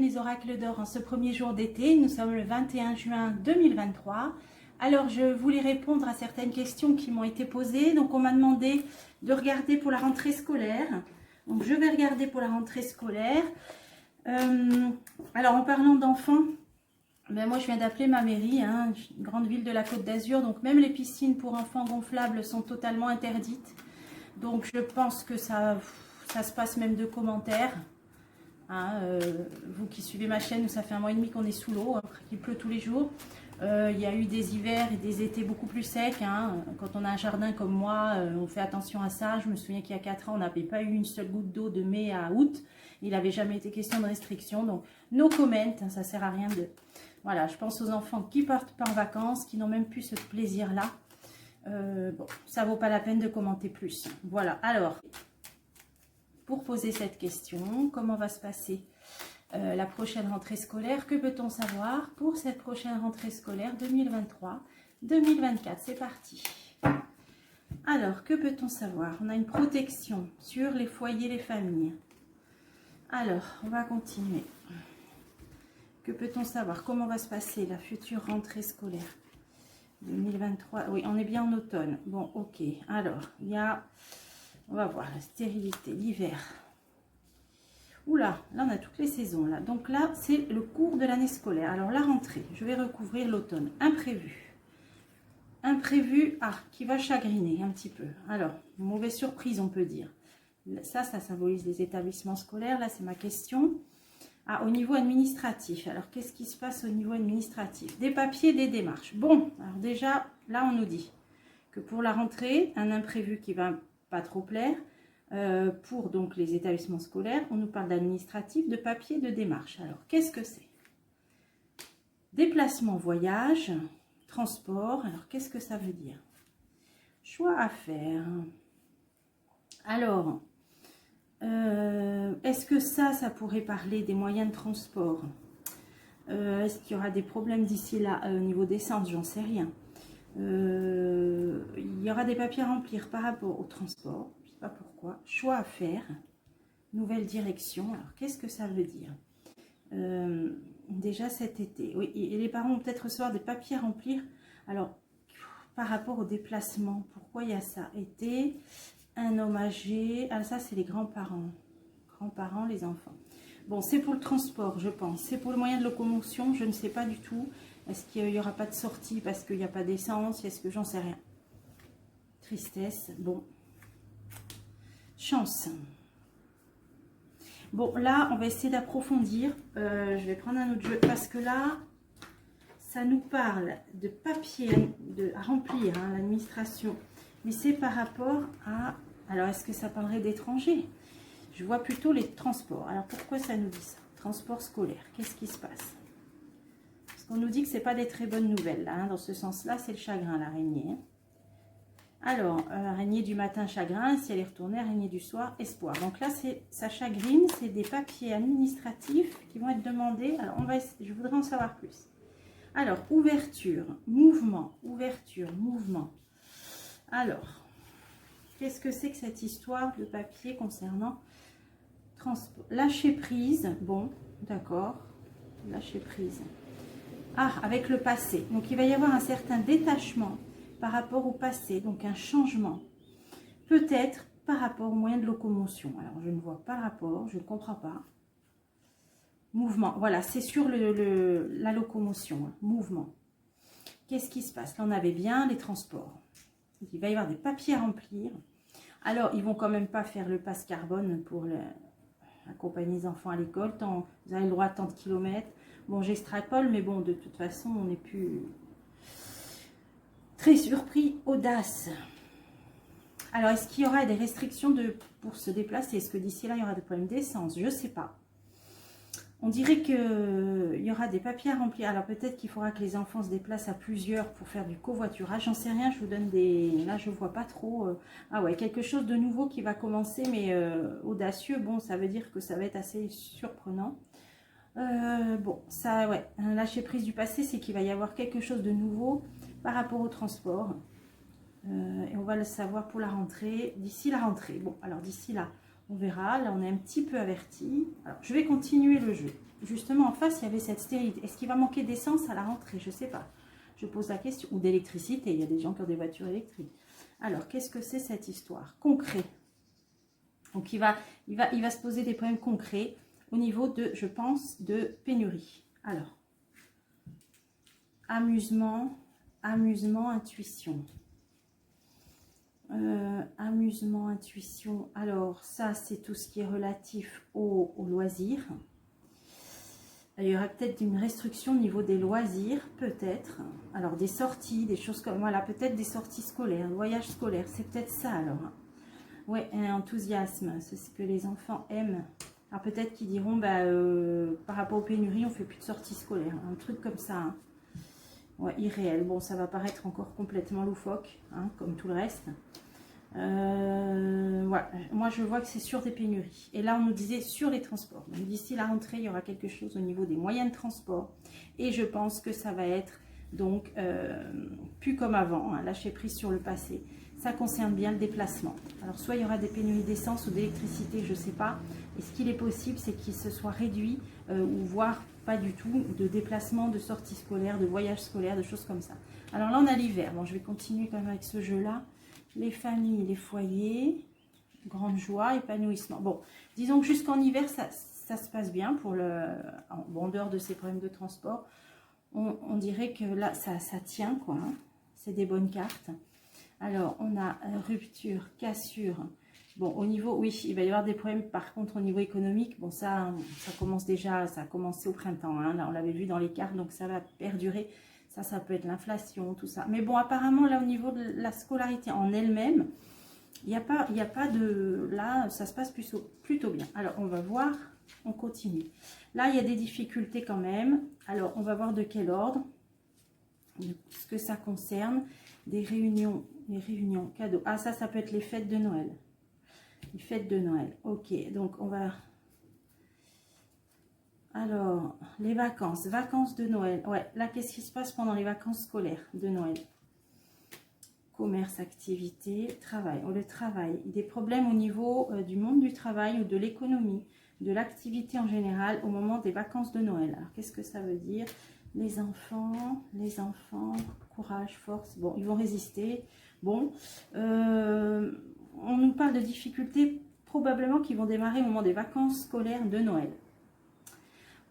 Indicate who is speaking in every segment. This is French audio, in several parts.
Speaker 1: les oracles d'or en ce premier jour d'été. Nous sommes le 21 juin 2023. Alors, je voulais répondre à certaines questions qui m'ont été posées. Donc, on m'a demandé de regarder pour la rentrée scolaire. Donc, je vais regarder pour la rentrée scolaire. Alors, en parlant d'enfants, ben moi, je viens d'appeler ma mairie, hein, une grande ville de la Côte d'Azur. Donc, même les piscines pour enfants gonflables sont totalement interdites. Donc, je pense que ça se passe même de commentaires. Hein, vous qui suivez ma chaîne, ça fait 1 mois et demi qu'on est sous l'eau, qu'il pleut tous les jours. Il y a eu des hivers et des étés beaucoup plus secs. Hein. Quand on a un jardin comme moi, on fait attention à ça. Je me souviens qu'il y a 4 ans, on n'avait pas eu une seule goutte d'eau de mai à août. Il n'avait jamais été question de restriction. Donc, no comment, ça ne sert à rien de... Voilà, je pense aux enfants qui partent pas en vacances, qui n'ont même plus ce plaisir-là. Bon, ça vaut pas la peine de commenter plus. Voilà, alors... Pour poser cette question, comment va se passer la prochaine rentrée scolaire? Que peut-on savoir pour cette prochaine rentrée scolaire 2023-2024? C'est parti. Alors, que peut-on savoir? On a une protection sur les foyers, les familles. Alors, on va continuer. Que peut-on savoir? Comment va se passer la future rentrée scolaire 2023? Oui, on est bien en automne. Bon, ok. Alors, il y a... On va voir la stérilité, l'hiver. Oula, là on a toutes les saisons là. Donc là, c'est le cours de l'année scolaire. Alors la rentrée, je vais recouvrir l'automne. Imprévu. Imprévu, qui va chagriner un petit peu. Alors, mauvaise surprise on peut dire. Ça symbolise les établissements scolaires. Là, c'est ma question. Au niveau administratif. Alors, qu'est-ce qui se passe au niveau administratif? Des papiers, des démarches. Bon, alors déjà, là on nous dit que pour la rentrée, un imprévu qui va... pas trop plaire, pour donc les établissements scolaires, on nous parle d'administratif, de papier, de démarche. Alors, qu'est-ce que c'est? Déplacement, voyage, transport, alors qu'est-ce que ça veut dire? Choix à faire. Alors, est-ce que ça pourrait parler des moyens de transport? Est-ce qu'il y aura des problèmes d'ici là au niveau d'essence? J'en sais rien. Il y aura des papiers à remplir par rapport au transport, je ne sais pas pourquoi, choix à faire, nouvelle direction. Alors qu'est-ce que ça veut dire? Déjà cet été, oui, et les parents vont peut-être recevoir des papiers à remplir. Alors par rapport au déplacement, pourquoi il y a ça? Été, un homme âgé, ça c'est les grands-parents, les enfants. Bon, c'est pour le transport, je pense. C'est pour le moyen de locomotion, je ne sais pas du tout. Est-ce qu'il n'y aura pas de sortie parce qu'il n'y a pas d'essence? Est-ce que j'en sais rien? Tristesse, bon. Chance. Bon, là, on va essayer d'approfondir. Je vais prendre un autre jeu parce que là, ça nous parle de papier à remplir, hein, l'administration. Mais c'est par rapport à... Alors, est-ce que ça parlerait d'étrangers? Je vois plutôt les transports. Alors, pourquoi ça nous dit ça? Transport scolaire. Qu'est-ce qui se passe? Parce qu'on nous dit que ce n'est pas des très bonnes nouvelles. Là, hein. Dans ce sens-là, c'est le chagrin, l'araignée. Alors, araignée du matin, chagrin. Si elle est retournée, araignée du soir, espoir. Donc là, ça chagrine. C'est des papiers administratifs qui vont être demandés. Alors, je voudrais en savoir plus. Alors, ouverture, mouvement. Ouverture, mouvement. Alors, qu'est-ce que c'est que cette histoire de papier concernant transport? Lâcher prise. Bon, d'accord. Lâcher prise. Avec le passé. Donc, il va y avoir un certain détachement par rapport au passé. Donc, un changement. Peut-être par rapport au moyen de locomotion. Alors, je ne vois pas le rapport. Je ne comprends pas. Mouvement. Voilà, c'est sur la locomotion. Hein, mouvement. Qu'est-ce qui se passe? Là, on avait bien les transports. Il va y avoir des papiers à remplir. Alors, ils vont quand même pas faire le pass carbone pour accompagner les enfants à l'école. Vous avez le droit à tant de kilomètres. Bon, j'extrapole, mais bon, de toute façon, on n'est plus très surpris. Audace. Alors, est-ce qu'il y aura des restrictions pour se déplacer? Est-ce que d'ici là, il y aura des problèmes d'essence? Je ne sais pas. On dirait qu'il y aura des papiers à remplir. Alors, peut-être qu'il faudra que les enfants se déplacent à plusieurs pour faire du covoiturage. J'en sais rien, je vous donne des... Là, je ne vois pas trop. Ah ouais, quelque chose de nouveau qui va commencer, mais audacieux. Bon, ça veut dire que ça va être assez surprenant. Bon, ça, ouais, un lâcher prise du passé, c'est qu'il va y avoir quelque chose de nouveau par rapport au transport. Et on va le savoir pour la rentrée, d'ici la rentrée. Bon, alors d'ici là, on verra. Là, on est un petit peu averti. Alors, je vais continuer le jeu. justement en face, il y avait cette stérilité. Est-ce qu'il va manquer d'essence à la rentrée? Je ne sais pas. Je pose la question. Ou d'électricité, il y a des gens qui ont des voitures électriques. Alors, qu'est-ce que c'est cette histoire? Concret. Donc, il va se poser des problèmes concrets au niveau de, je pense, de pénurie. Alors, amusement, intuition. Amusement, intuition. Alors, ça, c'est tout ce qui est relatif au loisir. Il y aura peut-être une restriction au niveau des loisirs, peut-être. Alors, des sorties, des choses comme... Voilà, peut-être des sorties scolaires, voyages scolaires. C'est peut-être ça, alors. Ouais, un enthousiasme, c'est ce que les enfants aiment. Alors, peut-être qu'ils diront, bah, par rapport aux pénuries, on ne fait plus de sorties scolaires. Un truc comme ça, hein. Ouais, irréel. Bon, ça va paraître encore complètement loufoque, hein, comme tout le reste. Voilà. Moi, je vois que c'est sur des pénuries. Et là, on nous disait sur les transports. Donc, d'ici la rentrée, il y aura quelque chose au niveau des moyens de transport. Et je pense que ça va être donc plus comme avant, hein, lâcher prise sur le passé. Ça concerne bien le déplacement. Alors, soit il y aura des pénuries d'essence ou d'électricité, je ne sais pas. Et ce qu'il est possible, c'est qu'il se soit réduit ou voire pas du tout de déplacement, de sorties scolaires, de voyages scolaires, de choses comme ça. Alors là, on a l'hiver. Bon, je vais continuer quand même avec ce jeu-là. Les familles, les foyers, grande joie, épanouissement. Bon, disons que jusqu'en hiver, ça se passe bien pour en dehors de ces problèmes de transport. On dirait que là, ça tient, quoi. Hein. C'est des bonnes cartes. Alors, on a rupture, cassure. Bon, au niveau, oui, il va y avoir des problèmes, par contre, au niveau économique. Bon, ça commence déjà, ça a commencé au printemps. Hein. Là, on l'avait vu dans les cartes, donc ça va perdurer. Ça peut être l'inflation, tout ça. Mais bon, apparemment, là, au niveau de la scolarité en elle-même, il n'y a pas de... Là, ça se passe plutôt bien. Alors, on va voir, on continue. Là, il y a des difficultés quand même. Alors, on va voir de quel ordre, ce que ça concerne. Des réunions, les réunions, cadeaux. Ah, ça peut être les fêtes de Noël. Les fêtes de Noël. Ok, donc on va... Alors, les vacances de Noël. Ouais, là, qu'est-ce qui se passe pendant les vacances scolaires de Noël? Commerce, activité, travail. Oh, le travail. Des problèmes au niveau du monde du travail ou de l'économie, de l'activité en général au moment des vacances de Noël. Alors, qu'est-ce que ça veut dire? Les enfants, courage, force. Bon, ils vont résister. Bon, on nous parle de difficultés probablement qui vont démarrer au moment des vacances scolaires de Noël.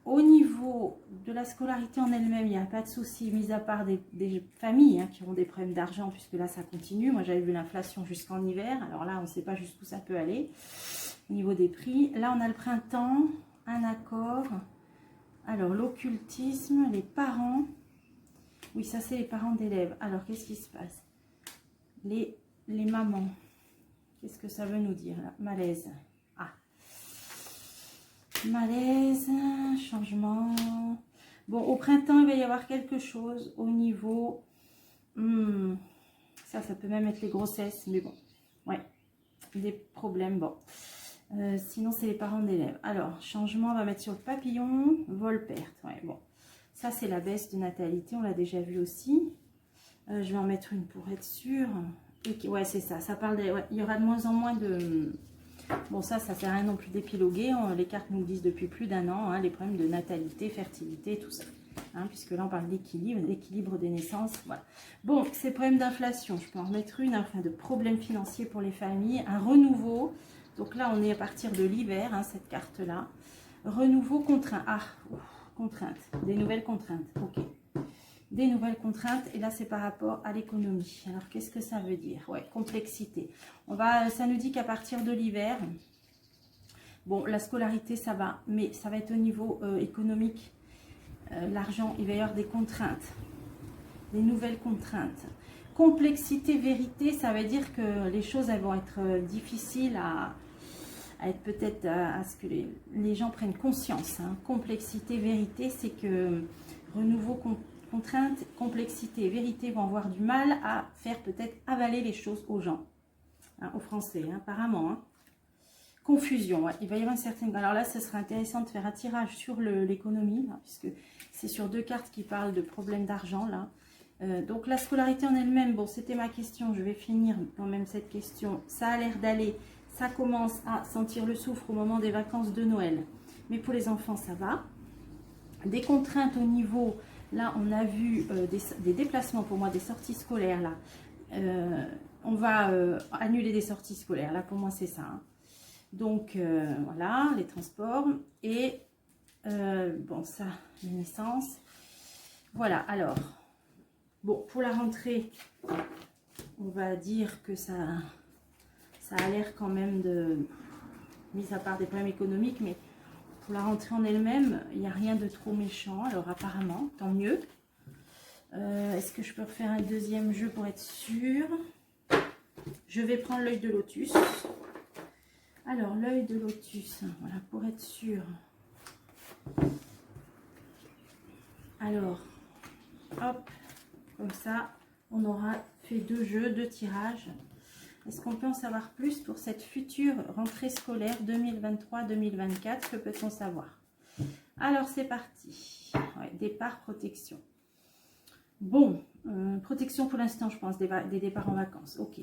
Speaker 1: Au niveau de la scolarité en elle-même, il n'y a pas de souci, mis à part des familles hein, qui ont des problèmes d'argent, puisque là, ça continue. Moi, j'avais vu l'inflation jusqu'en hiver. Alors là, on ne sait pas jusqu'où ça peut aller au niveau des prix. Là, on a le printemps, un accord. Alors, l'occultisme, les parents. Oui, ça, c'est les parents d'élèves. Alors, qu'est-ce qui se passe? Les mamans. Qu'est-ce que ça veut nous dire, là? Malaise. Malaise, changement. Bon, au printemps, il va y avoir quelque chose au niveau... ça peut même être les grossesses, mais bon. Ouais, des problèmes, bon. Sinon, c'est les parents d'élèves. Alors, changement, on va mettre sur le papillon, vol-perte. Ouais, bon. Ça, c'est la baisse de natalité, on l'a déjà vu aussi. Je vais en mettre une pour être sûre. Okay, ouais, c'est ça. Ça parle de... Ouais, il y aura de moins en moins de... Bon, ça sert à rien non plus d'épiloguer. Les cartes nous le disent depuis plus d'un an, hein, les problèmes de natalité, fertilité, tout ça. Hein, puisque là, on parle d'équilibre, l'équilibre des naissances. Voilà. Bon, ces problèmes d'inflation, je peux en remettre une, enfin, de problèmes financiers pour les familles, un renouveau. Donc là, on est à partir de l'hiver, hein, cette carte-là. Renouveau, contraint. Ah, contraintes, des nouvelles contraintes. Ok. Des nouvelles contraintes, et là c'est par rapport à l'économie. Alors qu'est-ce que ça veut dire? Ouais, complexité. Ça nous dit qu'à partir de l'hiver, bon, la scolarité ça va, mais ça va être au niveau économique. L'argent, il va y avoir des contraintes, des nouvelles contraintes. Complexité, vérité, ça veut dire que les choses elles vont être difficiles à être peut-être à ce que les gens prennent conscience. Hein. Complexité, vérité, c'est que renouveau, contrainte, complexité et vérité vont avoir du mal à faire peut-être avaler les choses aux gens, hein, aux Français, hein, apparemment. Hein. Confusion, ouais. Il va y avoir une certaine... Alors là, ce serait intéressant de faire un tirage sur l'économie, puisque c'est sur deux cartes qui parlent de problèmes d'argent, là. Donc la scolarité en elle-même, bon, c'était ma question, je vais finir quand même cette question. Ça a l'air d'aller, ça commence à sentir le soufre au moment des vacances de Noël. Mais pour les enfants, ça va. Des contraintes au niveau, là on a vu des déplacements pour moi, des sorties scolaires là. On va annuler des sorties scolaires, là pour moi c'est ça. Hein. Donc voilà, les transports et bon ça, les naissances. Voilà, alors, bon pour la rentrée, on va dire que ça a l'air quand même de, mis à part des problèmes économiques, mais pour la rentrée en elle-même, il n'y a rien de trop méchant, alors apparemment, tant mieux. Est-ce que je peux refaire un deuxième jeu pour être sûre? Je vais prendre l'œil de lotus. Alors, l'œil de lotus, voilà, pour être sûre. Alors, hop, comme ça, on aura fait 2 jeux, 2 tirages. Est-ce qu'on peut en savoir plus pour cette future rentrée scolaire 2023-2024? Que peut-on savoir? Alors, c'est parti. Ouais, départ, protection. Bon, protection pour l'instant, je pense, des départs en vacances. Ok.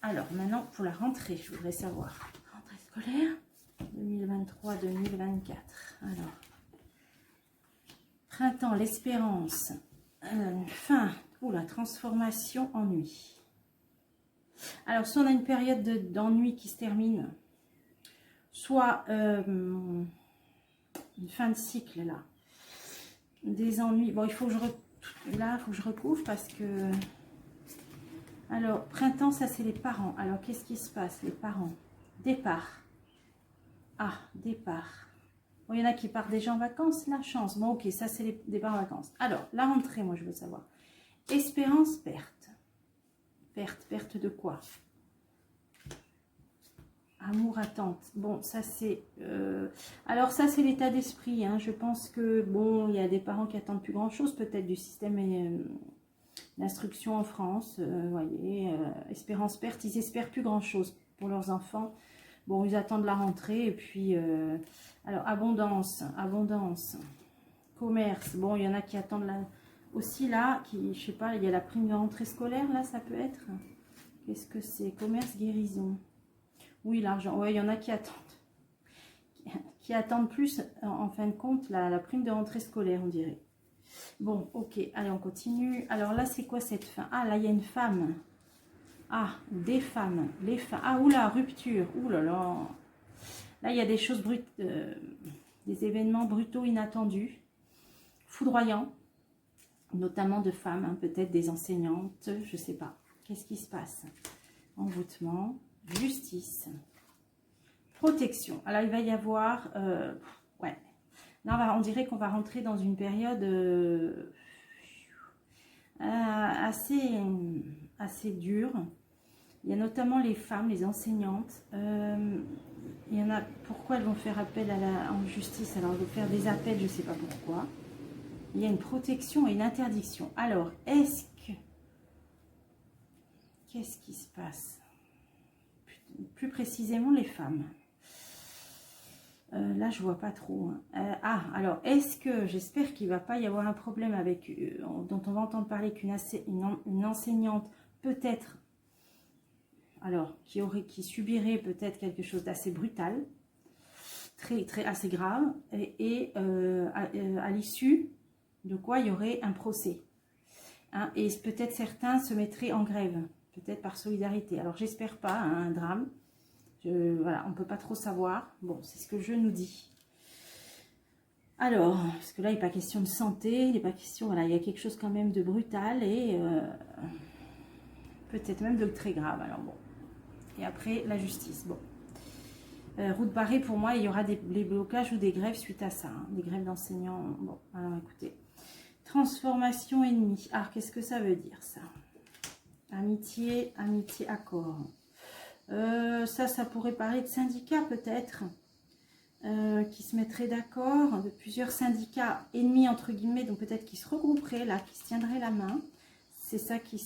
Speaker 1: Alors, maintenant, pour la rentrée, je voudrais savoir. Rentrée scolaire 2023-2024. Alors, printemps, l'espérance. Fin, ou la transformation, ennui. Alors, si on a une période d'ennui qui se termine, soit une fin de cycle, là, des ennuis. Bon, il faut que je recouvre parce que... Alors, printemps, ça, c'est les parents. Alors, qu'est-ce qui se passe, les parents? Départ. Ah, départ. Bon, il y en a qui partent déjà en vacances, la chance. Bon, ok, ça, c'est les départs en vacances. Alors, la rentrée, moi, je veux savoir. Espérance, perte. Perte de quoi? Amour, attente. Bon, ça c'est... Alors ça c'est l'état d'esprit. Hein. Je pense que, bon, il y a des parents qui attendent plus grand-chose, peut-être du système d'instruction en France. Voyez, espérance, perte, ils espèrent plus grand-chose pour leurs enfants. Bon, ils attendent la rentrée et puis... alors, abondance. Commerce. Bon, il y en a qui attendent la... Aussi là, qui, je sais pas, il y a la prime de rentrée scolaire, là, ça peut être. Qu'est-ce que c'est? Commerce, guérison. Oui, l'argent. Ouais, il y en a qui attendent. Qui attendent plus, en fin de compte, la prime de rentrée scolaire, on dirait. Bon, ok. Allez, on continue. Alors là, c'est quoi cette fin? Ah, là, il y a une femme. Ah, des femmes. Les femmes. Ah, oula, rupture. Oula là. Là, il y a des choses brutes, des événements brutaux inattendus, foudroyants, notamment de femmes, hein, peut-être des enseignantes, je sais pas. Qu'est-ce qui se passe? Envoûtement, justice, protection. Alors, il va y avoir... ouais. Là, on dirait qu'on va rentrer dans une période assez dure. Il y a notamment les femmes, les enseignantes. Il y en a... Pourquoi elles vont faire appel en justice? Alors, elles vont faire des appels, je ne sais pas pourquoi. Il y a une protection et une interdiction. Alors, est-ce que... Qu'est-ce qui se passe? Plus précisément, les femmes. Là, je vois pas trop. Hein. Alors, est-ce que... J'espère qu'il ne va pas y avoir un problème avec... dont on va entendre parler qu'une enseignante, peut-être... Alors, qui subirait peut-être quelque chose d'assez brutal, assez grave, et à l'issue de quoi il y aurait un procès. Hein, et peut-être certains se mettraient en grève, peut-être par solidarité. Alors, j'espère pas, hein, un drame. Voilà, on ne peut pas trop savoir. Bon, c'est ce que je nous dis. Alors, parce que là, il n'est pas question de santé, il n'est pas question... Voilà, il y a quelque chose quand même de brutal et peut-être même de très grave. Alors, bon. Et après, la justice. Bon. Route barrée, pour moi, il y aura des blocages ou des grèves suite à ça. Hein, des grèves d'enseignants. Bon, alors écoutez. Transformation ennemie. Alors, qu'est-ce que ça veut dire, ça? Amitié, accord. Ça pourrait parler de syndicats, peut-être. Qui se mettraient d'accord. De plusieurs syndicats ennemis, entre guillemets. Donc, peut-être qui se regrouperaient, là, qui se tiendraient la main. C'est ça qui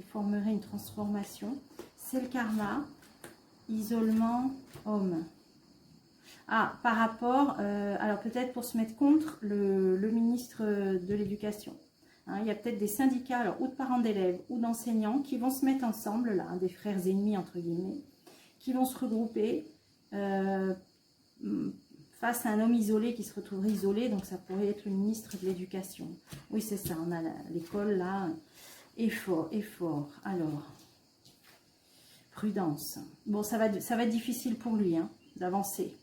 Speaker 1: formerait une transformation. C'est le karma. Isolement, homme. Ah, par rapport, alors peut-être pour se mettre contre le ministre de l'Éducation. Hein, il y a peut-être des syndicats, alors, ou de parents d'élèves ou d'enseignants qui vont se mettre ensemble, là, des frères ennemis, entre guillemets, qui vont se regrouper, face à un homme isolé qui se retrouverait isolé, donc ça pourrait être le ministre de l'Éducation. Oui, c'est ça, on a l'école là, effort, effort. Alors, prudence. Bon, ça va être difficile pour lui hein, d'avancer.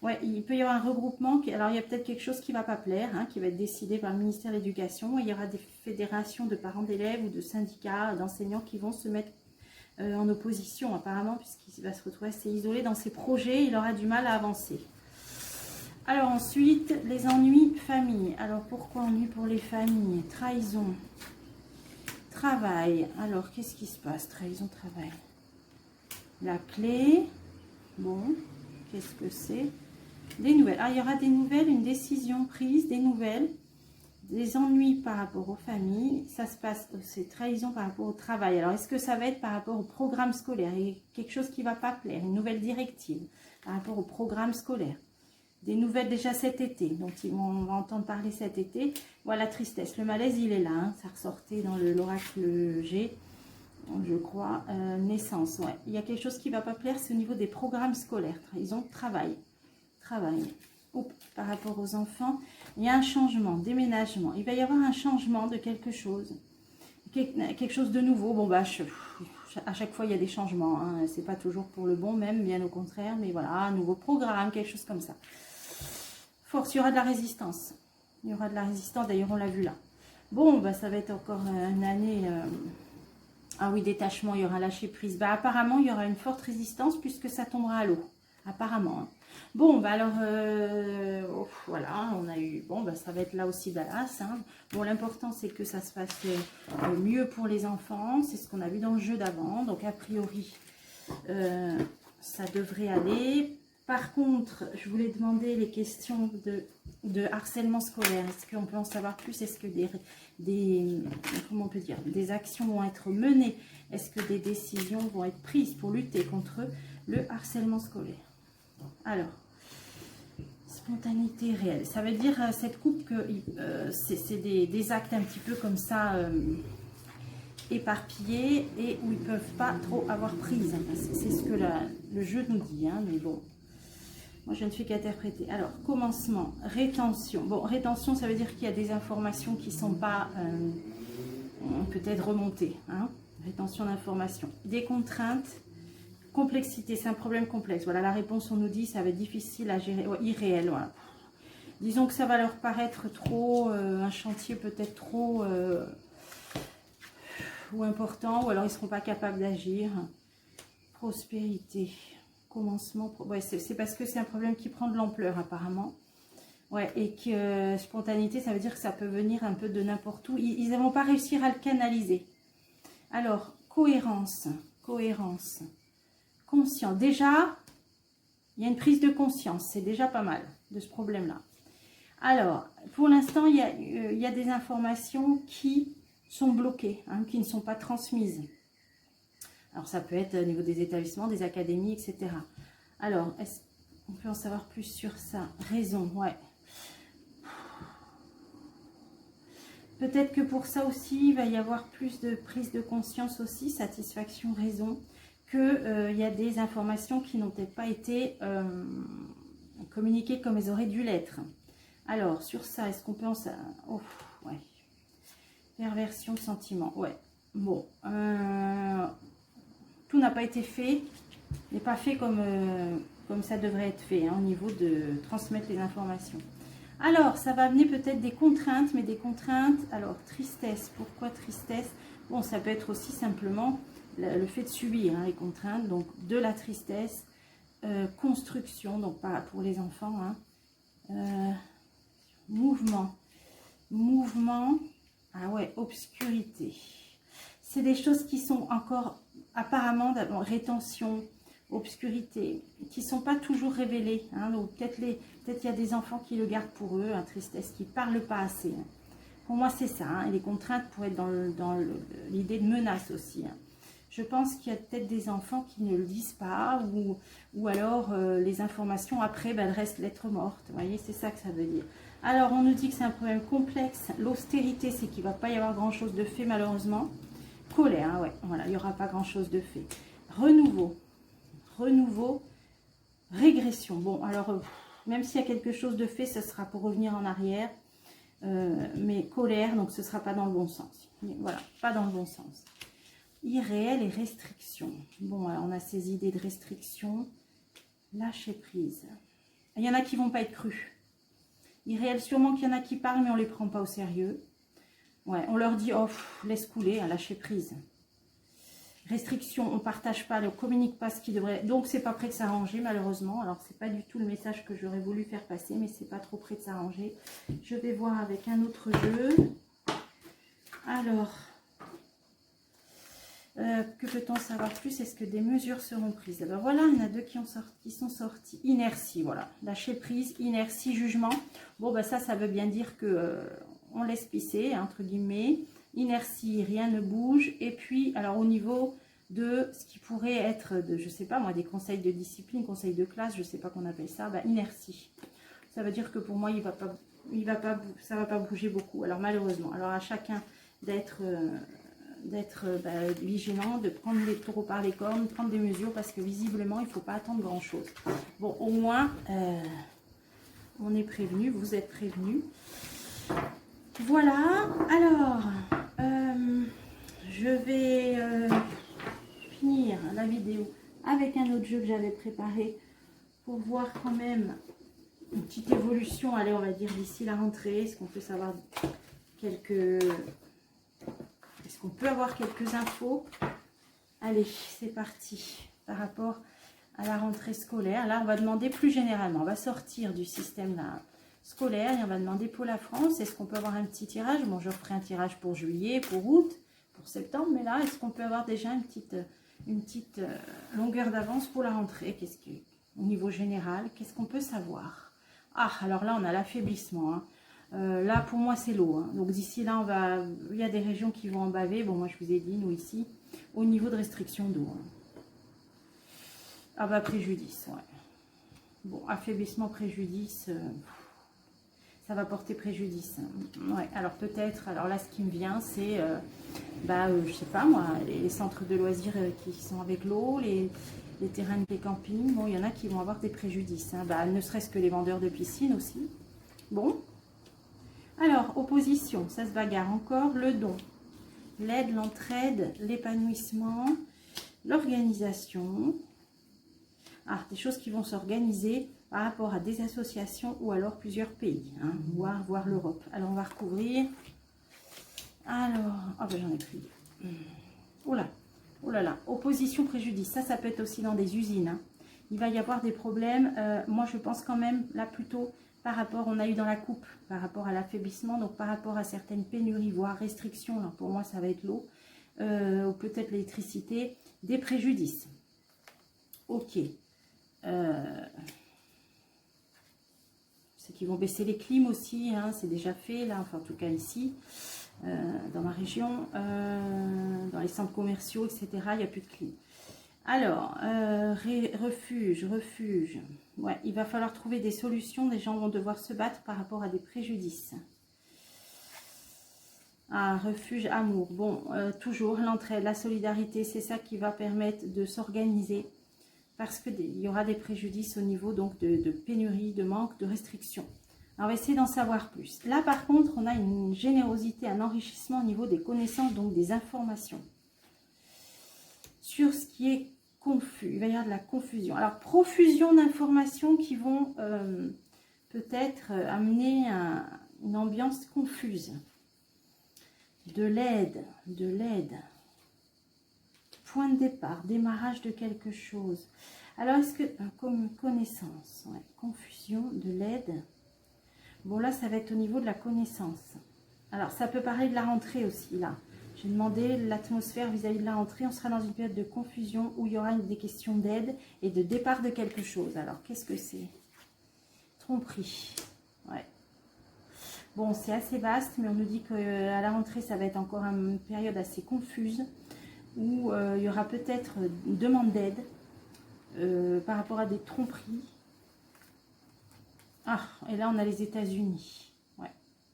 Speaker 1: Ouais, il peut y avoir un regroupement. Alors, il y a peut-être quelque chose qui ne va pas plaire, hein, qui va être décidé par le ministère de l'Éducation. Il y aura des fédérations de parents d'élèves ou de syndicats d'enseignants qui vont se mettre en opposition, apparemment, puisqu'il va se retrouver assez isolé dans ses projets. Il aura du mal à avancer. Alors, ensuite, les ennuis famille. Alors, pourquoi ennuis pour les familles? Trahison. Travail. Alors, qu'est-ce qui se passe? Trahison, travail. La clé. Bon, qu'est-ce que c'est? Des nouvelles. Ah, il y aura des nouvelles, une décision prise, des nouvelles, des ennuis par rapport aux familles. Ça se passe, c'est trahison par rapport au travail. Alors, est-ce que ça va être par rapport au programme scolaire? Il y a quelque chose qui ne va pas plaire, une nouvelle directive par rapport au programme scolaire. Des nouvelles déjà cet été, donc on va entendre parler cet été. Voilà, tristesse. Le malaise, il est là. Hein. Ça ressortait dans l'oracle G, je crois. Naissance, ouais. Il y a quelque chose qui ne va pas plaire, c'est au niveau des programmes scolaires. Trahison, travail. Oups, par rapport aux enfants, il y a un changement, déménagement. Il va y avoir un changement de quelque chose. Quelque chose de nouveau. Bon, bah, à chaque fois, il y a des changements. Hein. C'est pas toujours pour le bon, même, bien au contraire. Mais voilà, un nouveau programme, quelque chose comme ça. Force, il y aura de la résistance. Il y aura de la résistance, d'ailleurs, on l'a vu là. Bon, bah, ça va être encore une année... Ah oui, détachement, il y aura lâcher prise. Bah, apparemment, il y aura une forte résistance puisque ça tombera à l'eau. Apparemment. Hein. Bon, bah alors, voilà, on a eu... Bon, bah ça va être là aussi Dallas. Hein. Bon, l'important, c'est que ça se passe mieux pour les enfants. C'est ce qu'on a vu dans le jeu d'avant. Donc, a priori, ça devrait aller. Par contre, je voulais demander les questions de harcèlement scolaire. Est-ce qu'on peut en savoir plus? Est-ce que comment on peut dire, des actions vont être menées? Est-ce que des décisions vont être prises pour lutter contre le harcèlement scolaire? Alors, spontanéité réelle. Ça veut dire, cette coupe, que c'est des actes un petit peu comme ça, éparpillés, et où ils ne peuvent pas trop avoir prise. C'est ce que le jeu nous dit, hein, mais bon. Moi, je ne fais qu'interpréter. Alors, commencement, rétention. Bon, rétention, ça veut dire qu'il y a des informations qui ne sont pas peut-être remontées. Hein. Rétention d'informations. Des contraintes. Complexité, c'est un problème complexe. Voilà, la réponse, on nous dit, ça va être difficile à gérer, ouais, irréel, voilà. Disons que ça va leur paraître trop, un chantier peut-être trop ou important, ou alors ils ne seront pas capables d'agir. Prospérité, commencement, ouais, c'est parce que c'est un problème qui prend de l'ampleur apparemment. Ouais, et que spontanéité, ça veut dire que ça peut venir un peu de n'importe où. Ils ne vont pas réussir à le canaliser. Alors, cohérence, conscient. Déjà, il y a une prise de conscience. C'est déjà pas mal de ce problème-là. Alors, pour l'instant, il y a des informations qui sont bloquées, hein, qui ne sont pas transmises. Alors, ça peut être au niveau des établissements, des académies, etc. Alors, est-ce qu'on peut en savoir plus sur ça? Raison, ouais. Peut-être que pour ça aussi, il va y avoir plus de prise de conscience aussi, satisfaction, raison, qu'il y a des informations qui n'ont peut-être pas été communiquées comme elles auraient dû l'être. Alors, sur ça, est-ce qu'on peut en savoir? Oh, ouais. Perversion, sentiment, ouais. Bon, tout n'a pas été fait, n'est pas fait comme ça devrait être fait, hein, au niveau de transmettre les informations. Alors, ça va amener peut-être des contraintes, mais des contraintes, alors, tristesse. Pourquoi tristesse? Bon, ça peut être aussi simplement le fait de subir, hein, les contraintes, donc de la tristesse, construction, donc pas pour les enfants, hein, mouvement, ah ouais, obscurité. C'est des choses qui sont encore apparemment, rétention, obscurité, qui ne sont pas toujours révélées. Hein, donc peut-être il y a des enfants qui le gardent pour eux, tristesse, qui ne parlent pas assez. Hein. Pour moi, c'est ça. Hein, et les contraintes pourraient être dans l'idée de menace aussi. Hein. Je pense qu'il y a peut-être des enfants qui ne le disent pas, ou alors les informations après, elles restent lettres mortes. Vous voyez, c'est ça que ça veut dire. Alors, on nous dit que c'est un problème complexe. L'austérité, c'est qu'il ne va pas y avoir grand-chose de fait, malheureusement. Colère, hein, ouais, voilà, il n'y aura pas grand-chose de fait. Renouveau, régression. Bon, alors, Même s'il y a quelque chose de fait, ce sera pour revenir en arrière. Mais colère, donc ce ne sera pas dans le bon sens. Mais voilà, pas dans le bon sens. Irréel et restriction. Bon, alors on a ces idées de restriction. Lâcher prise. Il y en a qui vont pas être crus. Irréel, sûrement qu'il y en a qui parlent, mais on les prend pas au sérieux. Ouais, on leur dit, oh, laisse couler, hein, lâcher prise. Restriction, on partage pas, on communique pas ce qui devrait. Donc, c'est pas prêt de s'arranger, malheureusement. Alors, c'est pas du tout le message que j'aurais voulu faire passer, mais c'est pas trop prêt de s'arranger. Je vais voir avec un autre jeu. Alors, que peut-on savoir plus? Est-ce que des mesures seront prises? Alors voilà, il y en a deux qui sont sortis. Inertie, voilà. Lâcher prise, inertie, jugement. Bon, bah ça veut bien dire que on laisse pisser, entre guillemets. Inertie, rien ne bouge. Et puis, alors au niveau de ce qui pourrait être, je sais pas moi, des conseils de discipline, conseils de classe, je sais pas qu'on appelle ça, bah, inertie. Ça veut dire que pour moi, ça va pas bouger beaucoup. Alors malheureusement, alors à chacun d'être vigilant, de prendre les taureaux par les cornes, de prendre des mesures, parce que visiblement, il ne faut pas attendre grand-chose. Bon, au moins, on est prévenu, vous êtes prévenus. Voilà, alors, je vais finir la vidéo avec un autre jeu que j'avais préparé pour voir quand même une petite évolution, allez, on va dire d'ici la rentrée. Est-ce qu'on peut savoir quelques... Est-ce qu'on peut avoir quelques infos? Allez, c'est parti. Par rapport à la rentrée scolaire, là, on va demander plus généralement. On va sortir du système là, scolaire et on va demander pour la France. Est-ce qu'on peut avoir un petit tirage? Bon, je ferai un tirage pour juillet, pour août, pour septembre. Mais là, est-ce qu'on peut avoir déjà une petite longueur d'avance pour la rentrée? Qu'est-ce que, au niveau général, qu'est-ce qu'on peut savoir? Ah, alors là, on a l'affaiblissement, hein. Là, pour moi, c'est l'eau. Hein. Donc, d'ici là, il y a des régions qui vont en baver. Bon, moi, je vous ai dit, nous, ici, au niveau de restriction d'eau. Hein. Ah, bah, préjudice, ouais. Bon, affaiblissement, préjudice, ça va porter préjudice. Hein. Ouais, alors peut-être, alors là, ce qui me vient, c'est, je sais pas, moi, les centres de loisirs qui sont avec l'eau, les terrains de camping. Bon, il y en a qui vont avoir des préjudices. Hein. Bah, ne serait-ce que les vendeurs de piscine aussi. Bon. Alors, opposition, ça se bagarre encore. Le don, l'aide, l'entraide, l'épanouissement, l'organisation. Ah, des choses qui vont s'organiser par rapport à des associations ou alors plusieurs pays, hein, voire l'Europe. Alors, on va recouvrir. Alors, oh ben j'en ai pris. Oh là là, opposition, préjudice. Ça peut être aussi dans des usines. Hein. Il va y avoir des problèmes. Moi, je pense quand même, là, plutôt... Par rapport, on a eu dans la coupe, par rapport à l'affaiblissement, donc par rapport à certaines pénuries, voire restrictions, alors pour moi ça va être l'eau, ou peut-être l'électricité, des préjudices. Ok. C'est qu'ils vont baisser les clims aussi, hein, c'est déjà fait, là, enfin en tout cas ici, dans ma région, dans les centres commerciaux, etc., il n'y a plus de clim. Alors, refuge. Ouais, il va falloir trouver des solutions. Les gens vont devoir se battre par rapport à des préjudices. Ah, refuge, amour. Bon, toujours l'entraide, la solidarité, c'est ça qui va permettre de s'organiser. Parce qu'il y aura des préjudices au niveau donc de pénurie, de manque, de restrictions. Alors, on va essayer d'en savoir plus. Là, par contre, on a une générosité, un enrichissement au niveau des connaissances, donc des informations. Sur ce qui est confus, il va y avoir de la confusion. Alors, profusion d'informations qui vont peut-être amener une ambiance confuse. De l'aide. Point de départ, démarrage de quelque chose. Alors, est-ce que, comme connaissance, ouais, confusion, de l'aide. Bon, là, ça va être au niveau de la connaissance. Alors, ça peut parler de la rentrée aussi, là. J'ai demandé l'atmosphère vis-à-vis de la rentrée. On sera dans une période de confusion où il y aura des questions d'aide et de départ de quelque chose. Alors, qu'est-ce que c'est? Tromperie. Ouais. Bon, c'est assez vaste, mais on nous dit qu'à la rentrée, ça va être encore une période assez confuse où il y aura peut-être une demande d'aide par rapport à des tromperies. Ah, et là, on a les États-Unis.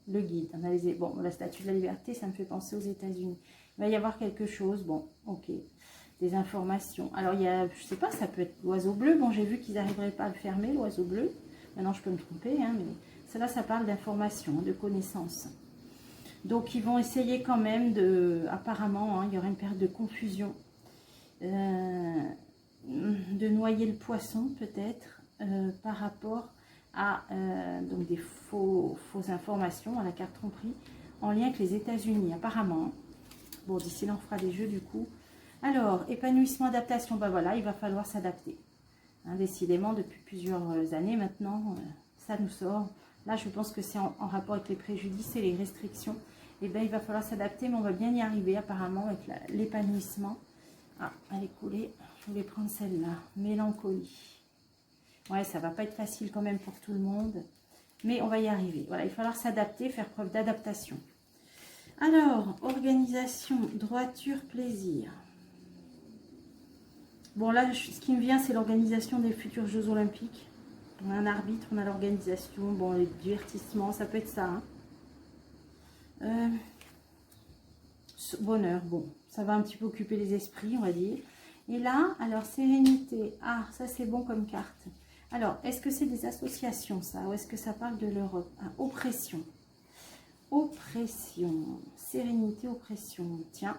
Speaker 1: Le guide, on a bon, la statue de la liberté, ça me fait penser aux États-Unis. Il va y avoir quelque chose, bon, ok, des informations. Alors, il y a, je sais pas, ça peut être l'oiseau bleu. Bon, j'ai vu qu'ils n'arriveraient pas à le fermer, l'oiseau bleu. Maintenant, je peux me tromper, hein, mais cela, ça parle d'information, de connaissances. Donc, ils vont essayer quand même de... Apparemment, hein, il y aura une période de confusion. De noyer le poisson, peut-être, par rapport à donc des fausses informations, à la carte tromperie, en lien avec les États-Unis, apparemment. Bon, d'ici là, on fera des jeux, du coup. Alors, épanouissement, adaptation, ben voilà, il va falloir s'adapter. Hein, décidément, depuis plusieurs années maintenant, ça nous sort. Là, je pense que c'est en rapport avec les préjudices et les restrictions. Et bien, il va falloir s'adapter, mais on va bien y arriver, apparemment, avec l'épanouissement. Ah, elle est coulée. Je voulais prendre celle-là. Mélancolie. Ouais, ça va pas être facile quand même pour tout le monde. Mais on va y arriver. Voilà, il va falloir s'adapter, faire preuve d'adaptation. Alors, organisation, droiture, plaisir. Bon, là, ce qui me vient, c'est l'organisation des futurs Jeux Olympiques. On a un arbitre, on a l'organisation, bon, les divertissements, ça peut être ça. Hein. Bonheur, bon, ça va un petit peu occuper les esprits, on va dire. Et là, alors, sérénité. Ah, ça, c'est bon comme carte. Alors, est-ce que c'est des associations, ça? Ou est-ce que ça parle de l'Europe? Ah, oppression. Oppression. Sérénité, oppression. Tiens.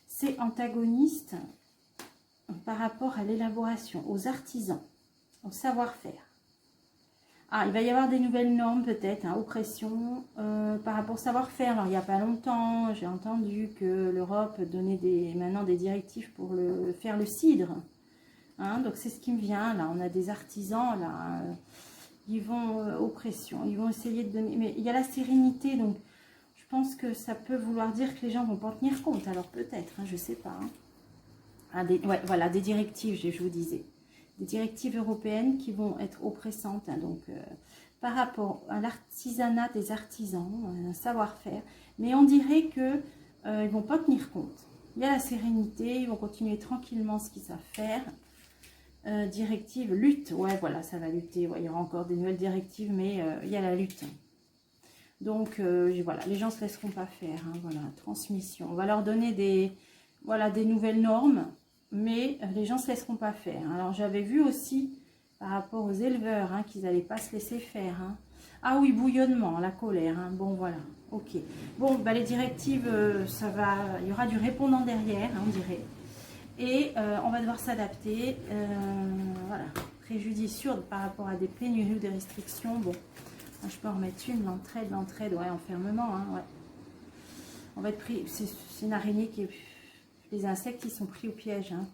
Speaker 1: C'est antagoniste par rapport à l'élaboration, aux artisans, au savoir-faire. Ah, il va y avoir des nouvelles normes peut-être, hein, oppression par rapport au savoir-faire. Alors, il n'y a pas longtemps, j'ai entendu que l'Europe donnait maintenant des directives pour faire le cidre. Hein, donc, c'est ce qui me vient. Là, on a des artisans, là, ils vont oppression. Ils vont essayer de donner... Mais il y a la sérénité, donc je pense que ça peut vouloir dire que les gens ne vont pas en tenir compte. Alors, peut-être, hein, je ne sais pas. Hein. Ah, ouais, voilà, des directives, je vous disais. Des directives européennes qui vont être oppressantes, hein, donc par rapport à l'artisanat des artisans, un savoir-faire, mais on dirait que ils vont pas tenir compte. Il y a la sérénité, ils vont continuer tranquillement ce qu'ils savent faire. Directive, lutte, ouais, voilà, ça va lutter. Ouais, il y aura encore des nouvelles directives, mais il y a la lutte. Donc voilà, les gens ne se laisseront pas faire. Hein, voilà, transmission. On va leur donner des nouvelles normes. Mais les gens ne se laisseront pas faire. Alors, j'avais vu aussi, par rapport aux éleveurs, hein, qu'ils n'allaient pas se laisser faire. Hein. Ah oui, bouillonnement, la colère. Hein. Bon, voilà. Ok. Bon, bah, les directives, ça va... Il y aura du répondant derrière, hein, on dirait. Et on va devoir s'adapter. Voilà. Préjudicieux par rapport à des pénuries ou des restrictions. Bon, je peux en remettre une. L'entraide, ouais, enfermement. Hein, ouais. On va être pris... C'est une araignée qui est... Les insectes, ils sont pris au piège, hein.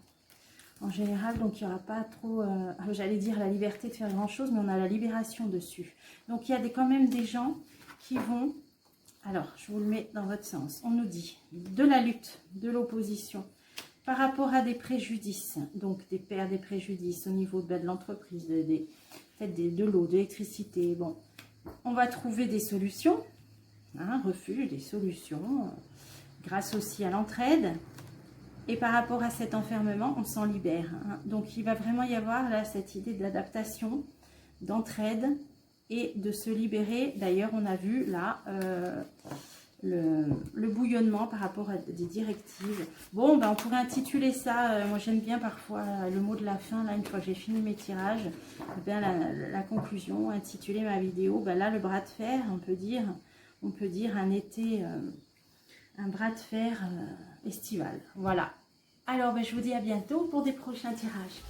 Speaker 1: En général, donc il n'y aura pas trop, j'allais dire la liberté de faire grand chose, mais on a la libération dessus. Donc il y a quand même des gens qui vont, alors je vous le mets dans votre sens, on nous dit de la lutte, de l'opposition, par rapport à des préjudices, donc des pertes, des préjudices au niveau de l'entreprise, peut-être de l'eau, de l'électricité. Bon, on va trouver des solutions, hein, refuge, des solutions, grâce aussi à l'entraide. Et par rapport à cet enfermement, on s'en libère. Hein. Donc, il va vraiment y avoir là cette idée d'adaptation, d'entraide et de se libérer. D'ailleurs, on a vu là le bouillonnement par rapport à des directives. Bon, ben, on pourrait intituler ça, moi j'aime bien parfois le mot de la fin, là, une fois que j'ai fini mes tirages, ben, la conclusion, intituler ma vidéo. Ben, là, le bras de fer, on peut dire un été... un bras de fer estival. Voilà. Alors, ben, je vous dis à bientôt pour des prochains tirages.